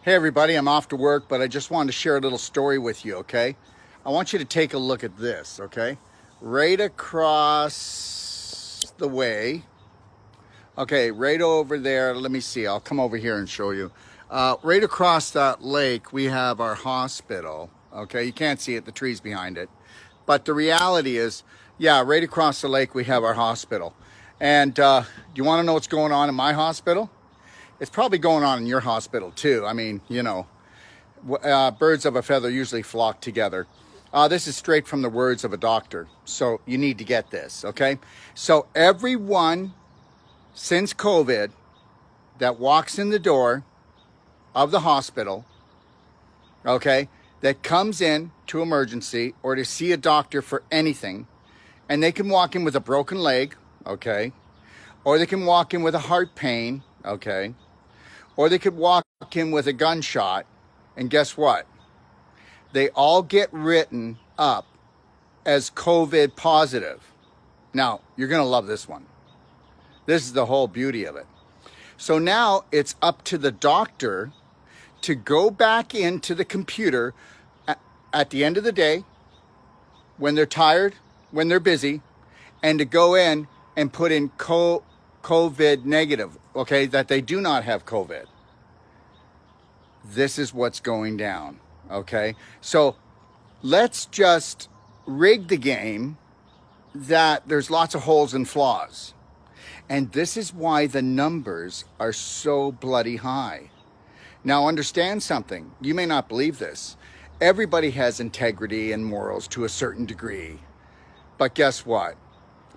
Hey everybody, I'm off to work, but I just wanted to share a little story with you, okay? I want you to take a look at this, okay? Right across the way, okay, right over there, let me see, I'll come over here and show you. Right across that lake, we have our hospital, okay? You can't see it, the tree's behind it. But the reality is, yeah, right across the lake, we have our hospital. And do you want to know what's going on in my hospital? It's probably going on in your hospital too. I mean, you know, birds of a feather usually flock together. This is straight from the words of a doctor, so you need to get this, okay? So everyone since COVID that walks in the door of the hospital, okay, that comes in to emergency or to see a doctor for anything, and they can walk in with a broken leg, okay, or they can walk in with a heart pain, okay, or they could walk in with a gunshot, and guess what? They all get written up as COVID positive. Now, you're going to love this one. This is the whole beauty of it. So now it's up to the doctor to go back into the computer at the end of the day, when they're tired, when they're busy, and to go in and put in COVID negative, okay, that they do not have COVID. This is what's going down, okay? So let's just rig the game that there's lots of holes and flaws. And this is why the numbers are so bloody high. Now understand something, you may not believe this. Everybody has integrity and morals to a certain degree. But guess what?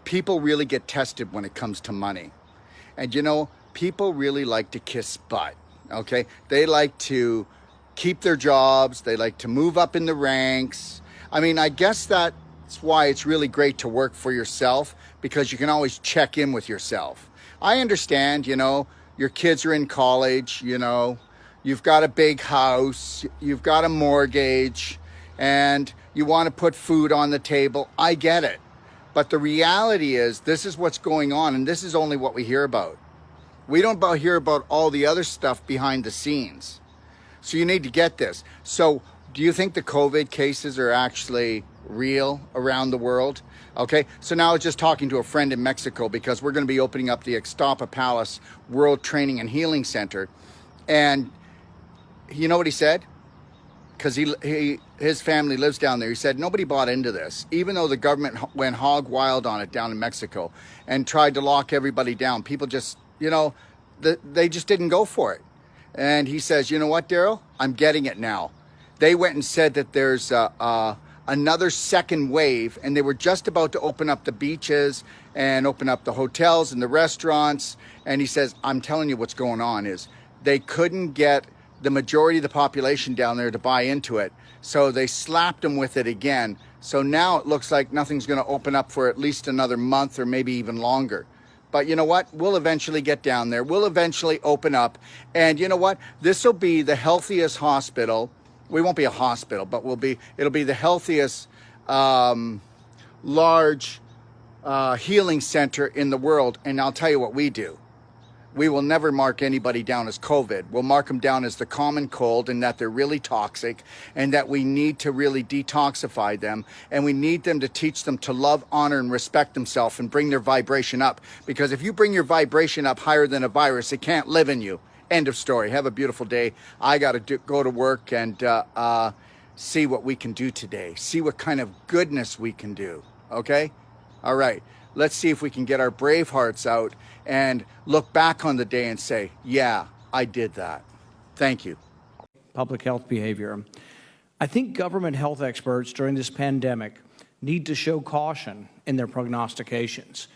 People really get tested when it comes to money. And you know, people really like to kiss butt, okay? They like to keep their jobs. They like to move up in the ranks. I mean, I guess that's why it's really great to work for yourself, because you can always check in with yourself. I understand, you know, your kids are in college, you know, you've got a big house, you've got a mortgage, and you want to put food on the table. I get it. But the reality is, this is what's going on, and this is only what we hear about. We don't hear about all the other stuff behind the scenes. So you need to get this. So do you think the COVID cases are actually real around the world? Okay, so now I was just talking to a friend in Mexico, because we're going to be opening up the Ixtapa Palace World Training and Healing Center. And you know what he said? Because his family lives down there. He said nobody bought into this, even though the government went hog wild on it down in Mexico and tried to lock everybody down. People just, you know, they just didn't go for it. And he says, you know what, Daryl? I'm getting it now. They went and said that there's another second wave, and they were just about to open up the beaches and open up the hotels and the restaurants. And he says, I'm telling you what's going on is they couldn't get the majority of the population down there to buy into it. So they slapped them with it again. So now it looks like nothing's going to open up for at least another month or maybe even longer. But you know what? We'll eventually get down there. We'll eventually open up. And you know what? This will be the healthiest hospital. We won't be a hospital, but it'll be the healthiest large healing center in the world. And I'll tell you what we do. We will never mark anybody down as COVID. We'll mark them down as the common cold, and that they're really toxic, and that we need to really detoxify them, and we need them to teach them to love, honor, and respect themselves and bring their vibration up. Because if you bring your vibration up higher than a virus, it can't live in you. End of story. Have a beautiful day. I got to go to work and see what we can do today. See what kind of goodness we can do. Okay? All right. Let's see if we can get our brave hearts out and look back on the day and say, yeah, I did that. Thank you. Public health behavior. I think government health experts during this pandemic need to show caution in their prognostications.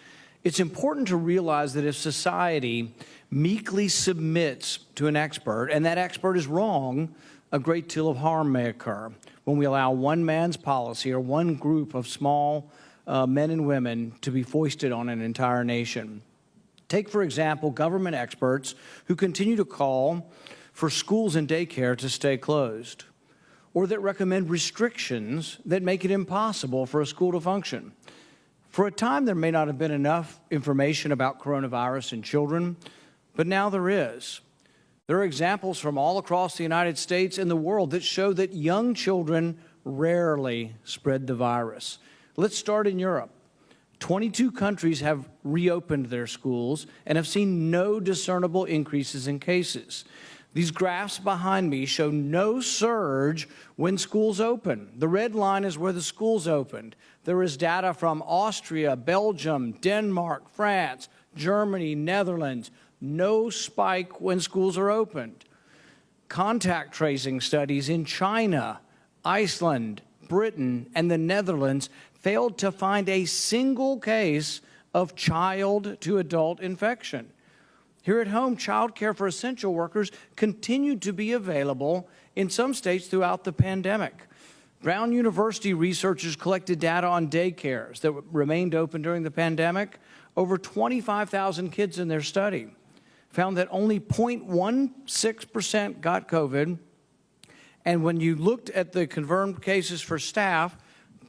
It's important to realize that if society meekly submits to an expert, and that expert is wrong, a great deal of harm may occur when we allow one man's policy or one group of small men and women to be foisted on an entire nation. Take, for example, government experts who continue to call for schools and daycare to stay closed, or that recommend restrictions that make it impossible for a school to function. For a time, there may not have been enough information about coronavirus in children, but now there is. There are examples from all across the United States and the world that show that young children rarely spread the virus. Let's start in Europe. 22 countries have reopened their schools and have seen no discernible increases in cases. These graphs behind me show no surge when schools open. The red line is where the schools opened. There is data from Austria, Belgium, Denmark, France, Germany, Netherlands. No spike when schools are opened. Contact tracing studies in China, Iceland, Britain, and the Netherlands failed to find a single case of child-to-adult infection. Here at home, child care for essential workers continued to be available in some states throughout the pandemic. Brown University researchers collected data on daycares that remained open during the pandemic. Over 25,000 kids in their study found that only 0.16% got COVID. And when you looked at the confirmed cases for staff,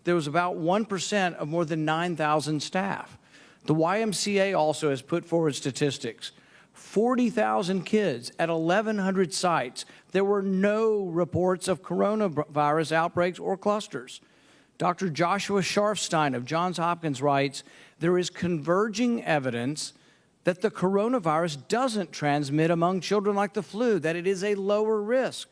there was about 1% of more than 9,000 staff. The YMCA also has put forward statistics. 40,000 kids at 1,100 sites. There were no reports of coronavirus outbreaks or clusters. Dr. Joshua Sharfstein of Johns Hopkins writes, there is converging evidence that the coronavirus doesn't transmit among children like the flu, that it is a lower risk.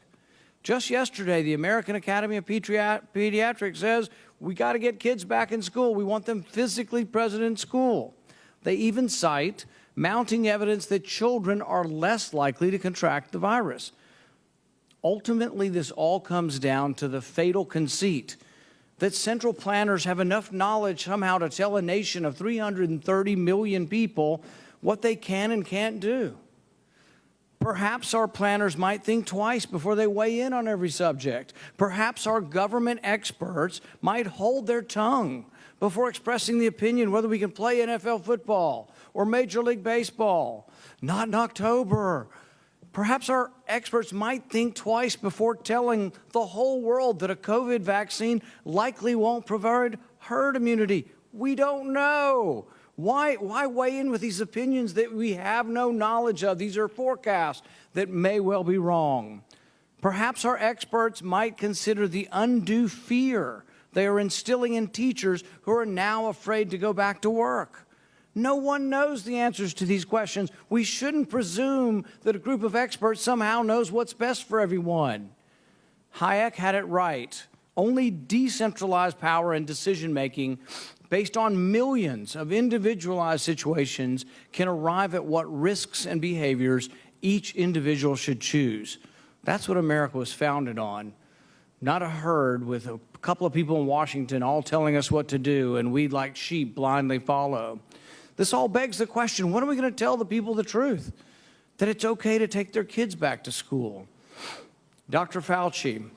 Just yesterday, the American Academy of Pediatrics says we got to get kids back in school. We want them physically present in school. They even cite mounting evidence that children are less likely to contract the virus. Ultimately, this all comes down to the fatal conceit that central planners have enough knowledge somehow to tell a nation of 330 million people what they can and can't do. Perhaps our planners might think twice before they weigh in on every subject. Perhaps our government experts might hold their tongue before expressing the opinion whether we can play NFL football or Major League Baseball. Not in October. Perhaps our experts might think twice before telling the whole world that a COVID vaccine likely won't provide herd immunity. We don't know. Why weigh in with these opinions that we have no knowledge of? These are forecasts that may well be wrong. Perhaps our experts might consider the undue fear they are instilling in teachers who are now afraid to go back to work. No one knows the answers to these questions. We shouldn't presume that a group of experts somehow knows what's best for everyone. Hayek had it right. Only decentralized power and decision-making based on millions of individualized situations can arrive at what risks and behaviors each individual should choose. That's what America was founded on. Not a herd with a couple of people in Washington all telling us what to do and we like sheep blindly follow. This all begs the question, when are we going to tell the people the truth? That it's okay to take their kids back to school. Dr. Fauci,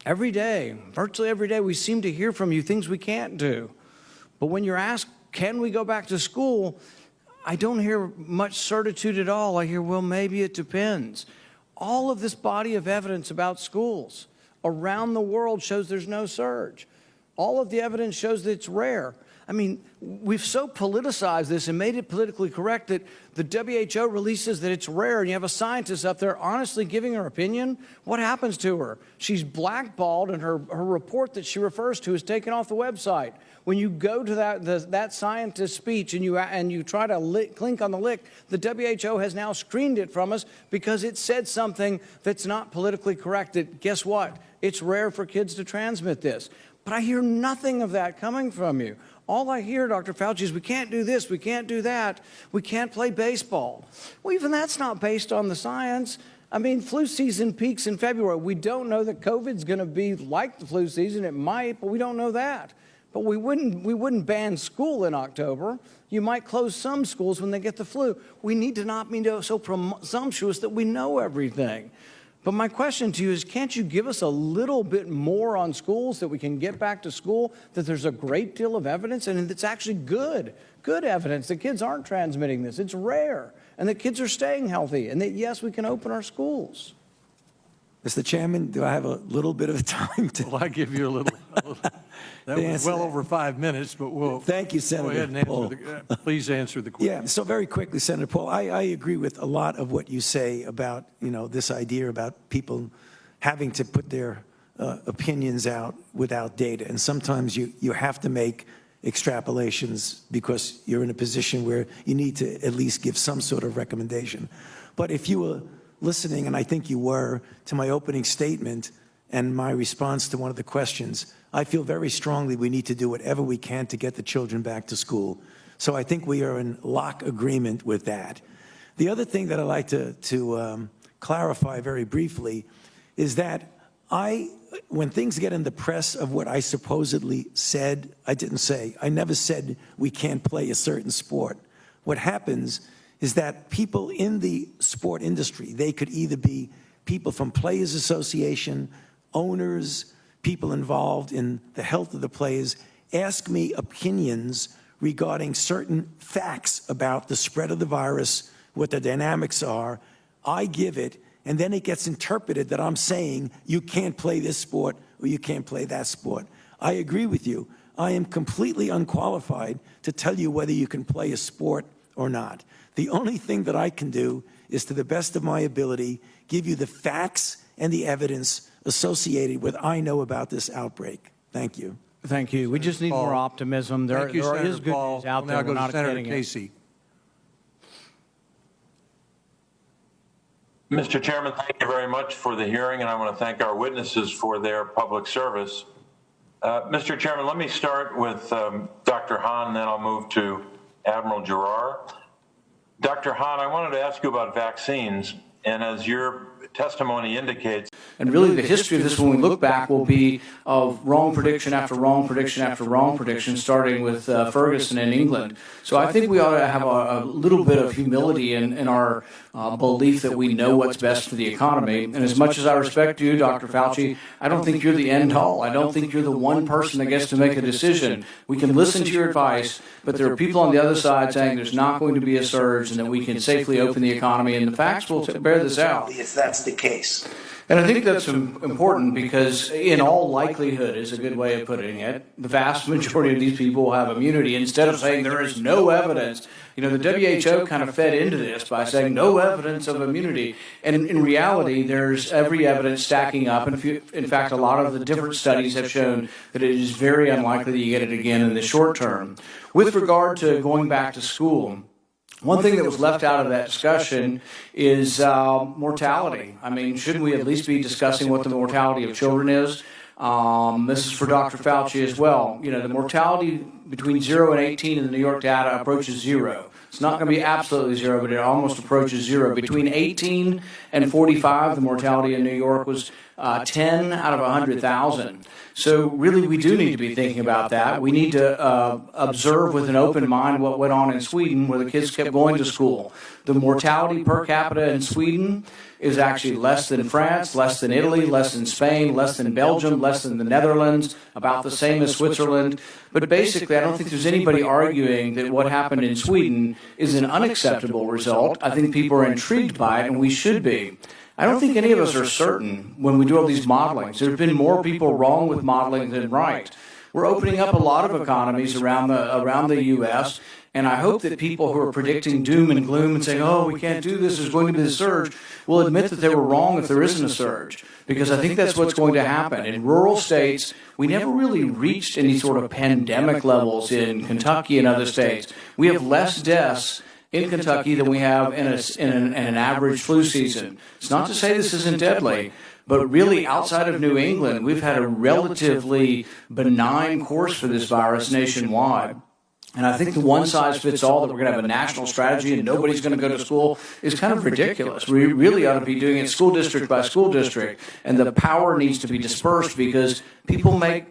every day, virtually every day, we seem to hear from you things we can't do. But when you're asked, can we go back to school? I don't hear much certitude at all. I hear, well, maybe it depends. All of this body of evidence about schools around the world shows there's no surge. All of the evidence shows that it's rare. I mean, we've so politicized this and made it politically correct that the WHO releases that it's rare, and you have a scientist up there honestly giving her opinion. What happens to her? She's blackballed, and her report that she refers to is taken off the website. When you go to that scientist's speech and you try to click on the link, the WHO has now screened it from us because it said something that's not politically correct. That, guess what? It's rare for kids to transmit this. But I hear nothing of that coming from you. All I hear, Dr. Fauci, is we can't do this, we can't do that, we can't play baseball. Well, even that's not based on the science. I mean, flu season peaks in February. We don't know that COVID's going to be like the flu season. It might, but we don't know that. But we wouldn't ban school in October. You might close some schools when they get the flu. We need to not be so presumptuous that we know everything. But my question to you is, can't you give us a little bit more on schools that we can get back to school, that there's a great deal of evidence, and it's actually good evidence that kids aren't transmitting this. It's rare, and that kids are staying healthy, and that, yes, we can open our schools. Mr. Chairman, do I have a little bit of time to? Well, I give you a little. That was well over 5 minutes, but we'll Thank you, Senator go ahead and Paul. answer please answer the question. Yeah, so very quickly, Senator Paul, I agree with a lot of what you say about, this idea about people having to put their opinions out without data. And sometimes you have to make extrapolations because you're in a position where you need to at least give some sort of recommendation. But if you were listening, and I think you were, to my opening statement and my response to one of the questions, I feel very strongly we need to do whatever we can to get the children back to school. So I think we are in lock agreement with that. The other thing that I'd like to clarify very briefly is that when things get in the press of what I supposedly said, I didn't say. I never said we can't play a certain sport. What happens is that people in the sport industry, they could either be people from Players Association, owners, people involved in the health of the players, ask me opinions regarding certain facts about the spread of the virus, what the dynamics are. I give it, and then it gets interpreted that I'm saying you can't play this sport or you can't play that sport. I agree with you. I am completely unqualified to tell you whether you can play a sport or not. The only thing that I can do is, to the best of my ability, give you the facts and the evidence associated with what I know about this outbreak. Thank you. Thank you. We just need more optimism. There is good news out there. Now We're go to not Senator getting it. Casey. Mr. Chairman, thank you very much for the hearing, and I want to thank our witnesses for their public service. Mr. Chairman, let me start with Dr. Hahn, then I'll move to Admiral Giroir. Dr. Hahn, I wanted to ask you about vaccines, and as your testimony indicates, And really the history of this, when we look back, will be of wrong prediction after wrong prediction after wrong prediction, starting with Ferguson in England. So I think we ought to have a little bit of humility in our belief that we know what's best for the economy. And as much as I respect you, Dr. Fauci, I don't think you're the end all. I don't think you're the one person that gets to make a decision. We can listen to your advice, but there are people on the other side saying there's not going to be a surge and that we can safely open the economy, and the facts will bear this out. If that's the case. And I think that's important because, in all likelihood, is a good way of putting it, the vast majority of these people will have immunity. Instead of saying there is no evidence, the WHO kind of fed into this by saying no evidence of immunity. And in reality, there's every evidence stacking up. And in fact, a lot of the different studies have shown that it is very unlikely that you get it again in the short term. With regard to going back to school, one thing that was left out of that discussion is mortality. I mean, shouldn't we at least be discussing what the mortality of children is? This is for Dr. Fauci as well. The mortality between 0 and 18 in the New York data approaches 0. It's not going to be absolutely 0, but it almost approaches 0. Between 18 and 45, the mortality in New York was 10 out of 100,000. So really, we do need to be thinking about that. We need to observe with an open mind what went on in Sweden, where the kids kept going to school. The mortality per capita in Sweden is actually less than France, less than Italy, less than Spain, less than Belgium, less than the Netherlands, about the same as Switzerland. But basically, I don't think there's anybody arguing that what happened in Sweden is an unacceptable result. I think people are intrigued by it, and we should be. I don't think any of us are certain when we do all these modelings. There have been more people wrong with modeling than right. We're opening up a lot of economies around the U.S., and I hope that people who are predicting doom and gloom and saying, oh, we can't do this, there's going to be a surge, will admit that they were wrong if there isn't a surge, because I think that's what's going to happen. In rural states, we never really reached any sort of pandemic levels in Kentucky and other states. We have less deaths in Kentucky than we have in an average flu season. It's not to say this isn't deadly, but really outside of New England, we've had a relatively benign course for this virus nationwide. And I think the one-size-fits-all that we're going to have a national strategy and nobody's going to go to school is kind of ridiculous. We really ought to be doing it school district by school district, and the power needs to be dispersed because people make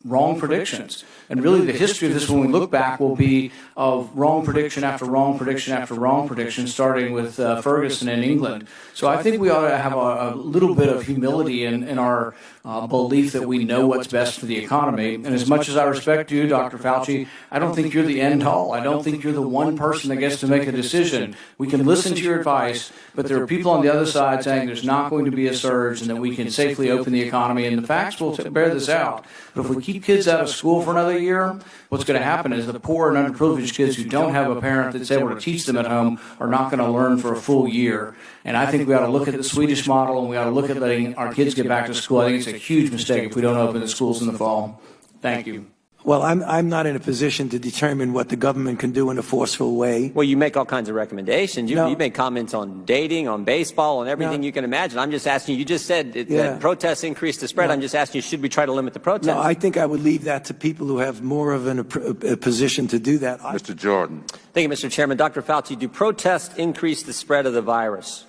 wrong predictions. And really the history of this, when we look back, will be of wrong prediction after wrong prediction after wrong prediction, starting with Ferguson in England. So I think we ought to have a little bit of humility in our belief that we know what's best for the economy. And as much as I respect you, Dr. Fauci, I don't think you're the end all. I don't think you're the one person that gets to make a decision. We can listen to your advice, but there are people on the other side saying there's not going to be a surge and that we can safely open the economy, and the facts will bear this out. But if we keep kids out of school for another year, what's going to happen is the poor and underprivileged kids who don't have a parent that's able to teach them at home are not going to learn for a full year. And I think we ought to look at the Swedish model, and we ought to look at letting our kids get back to school. I think it's a huge mistake if we don't open the schools in the fall. Thank you. Well, I'm not in a position to determine what the government can do in a forceful way. Well, you make all kinds of recommendations. You make comments on dating, on baseball, on everything you can imagine. I'm just asking you, just said that protests increase the spread. I'm just asking you, should we try to limit the protests? No, I think I would leave that to people who have more of a position to do that. Mr. Jordan. Thank you, Mr. Chairman. Dr. Fauci, do protests increase the spread of the virus?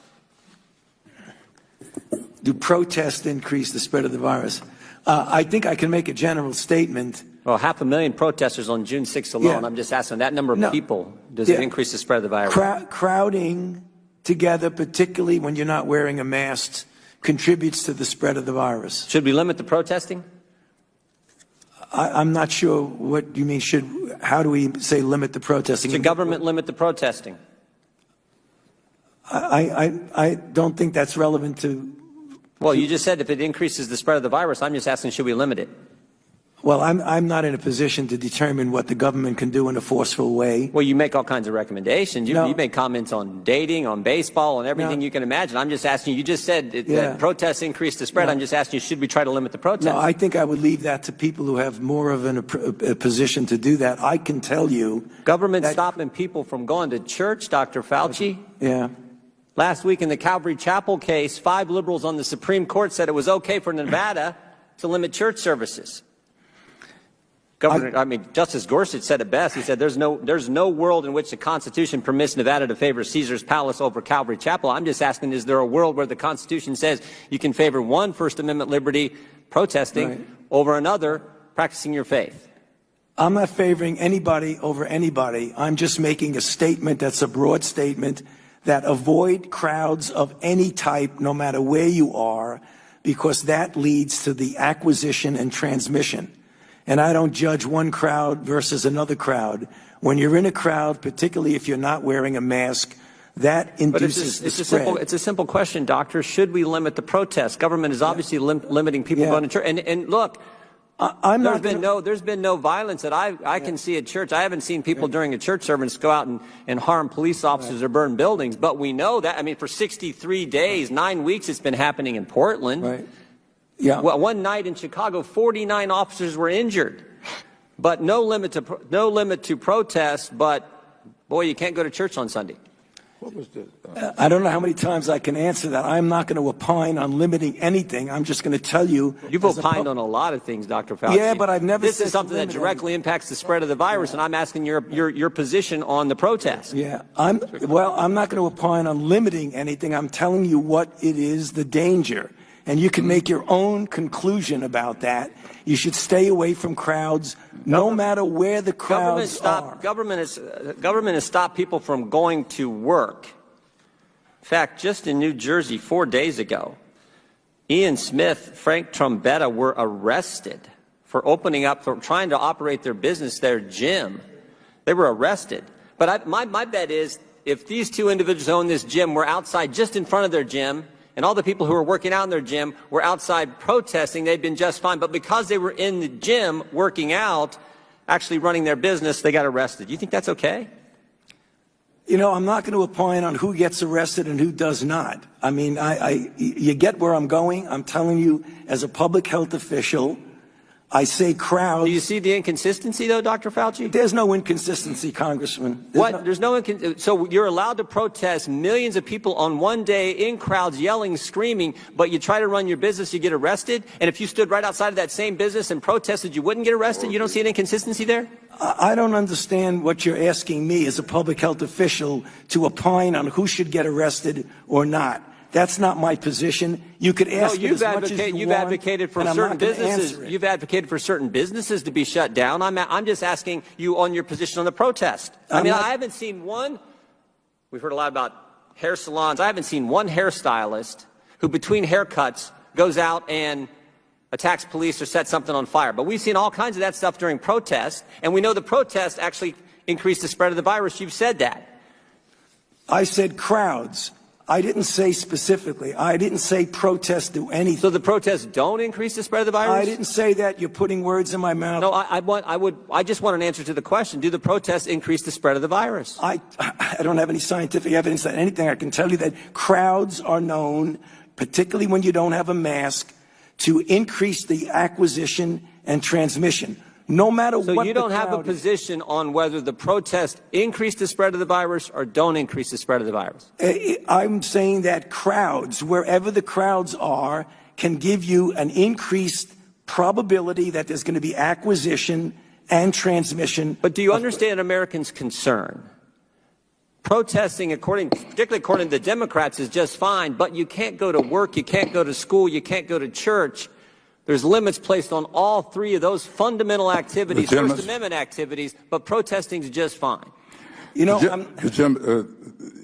Do protests increase the spread of the virus? I think I can make a general statement. Well, 500,000 protesters on June 6th alone. I'm just asking that number of people, does it increase the spread of the virus? Crowding together, particularly when you're not wearing a mask, contributes to the spread of the virus. Should we limit the protesting? I'm not sure what you mean. How do we say limit the protesting? Should government limit the protesting? I don't think that's relevant to. Well, you just said if it increases the spread of the virus, I'm just asking, should we limit it? Well, I'm not in a position to determine what the government can do in a forceful way. Well, you make all kinds of recommendations. You make comments on dating, on baseball, on everything you can imagine. I'm just asking you, just said that protests increase the spread. I'm just asking you, should we try to limit the protests? No, I think I would leave that to people who have more of a position to do that. I can tell you. Government stopping people from going to church, Dr. Fauci? Yeah. Last week in the Calvary Chapel case, 5 liberals on the Supreme Court said it was okay for Nevada to limit church services. Justice Gorsuch said it best. He said there's no world in which the Constitution permits Nevada to favor Caesar's Palace over Calvary Chapel. I'm just asking, is there a world where the Constitution says you can favor one First Amendment liberty, protesting, over another, practicing your faith? I'm not favoring anybody over anybody. I'm just making a statement that's a broad statement that avoid crowds of any type, no matter where you are, because that leads to the acquisition and transmission. And I don't judge one crowd versus another crowd. When you're in a crowd, particularly if you're not wearing a mask, that induces the spread. It's a simple question, Doctor. Should we limit the protests? Government is obviously limiting people going to church. And look, there's been no violence that I can see at church. I haven't seen people during a church service go out and harm police officers or burn buildings. But we know that, for 63 days, 9 weeks, it's been happening in Portland. Right. Yeah. Well, one night in Chicago, 49 officers were injured, but no limit to protest. But boy, you can't go to church on Sunday. What was the? I don't know how many times I can answer that. I'm not going to opine on limiting anything. I'm just going to tell you. You've opined on a lot of things, Dr. Fauci. Yeah, but I've never. This is something that directly impacts the spread of the virus, and I'm asking your position on the protest. Yeah, I'm not going to opine on limiting anything. I'm telling you what it is, the danger. And you can make your own conclusion about that. You should stay away from crowds, no matter where the crowds are. Government has stopped people from going to work. In fact, just in New Jersey 4 days ago, Ian Smith, Frank Trombetta were arrested for trying to operate their business, their gym. They were arrested. But my bet is if these two individuals who own this gym were outside just in front of their gym, and all the people who were working out in their gym were outside protesting, they'd been just fine. But because they were in the gym working out, actually running their business, they got arrested. You think that's okay? I'm not going to opine on who gets arrested and who does not. You get where I'm going. I'm telling you, as a public health official, I say crowds. Do you see the inconsistency, though, Dr. Fauci? There's no inconsistency, Congressman. So you're allowed to protest, millions of people on one day in crowds yelling, screaming, but you try to run your business, you get arrested? And if you stood right outside of that same business and protested, you wouldn't get arrested? You don't see an inconsistency there? I don't understand what you're asking me as a public health official to opine on who should get arrested or not. That's not my position. You could ask it as much as you You've want, advocated for and I'm certain not gonna businesses. answer it. You've advocated for certain businesses to be shut down. I'm just asking you on your position on the protest. I haven't seen one. We've heard a lot about hair salons. I haven't seen one hairstylist who, between haircuts, goes out and attacks police or sets something on fire. But we've seen all kinds of that stuff during protests, and we know the protests actually increase the spread of the virus. You've said that. I said crowds. I didn't say specifically. I didn't say protests do anything. So the protests don't increase the spread of the virus? I didn't say that. You're putting words in my mouth. No, I just want an answer to the question. Do the protests increase the spread of the virus? I don't have any scientific evidence that anything. I can tell you that crowds are known, particularly when you don't have a mask, to increase the acquisition and transmission. No matter what the crowd is. So you don't have a position on whether the protests increase the spread of the virus or don't increase the spread of the virus? I'm saying that crowds, wherever the crowds are, can give you an increased probability that there's going to be acquisition and transmission. But do you understand Americans' concern? Protesting, particularly according to the Democrats, is just fine, but you can't go to work, you can't go to school, you can't go to church. There's limits placed on all three of those fundamental activities, First Amendment activities, but protesting is just fine. You know,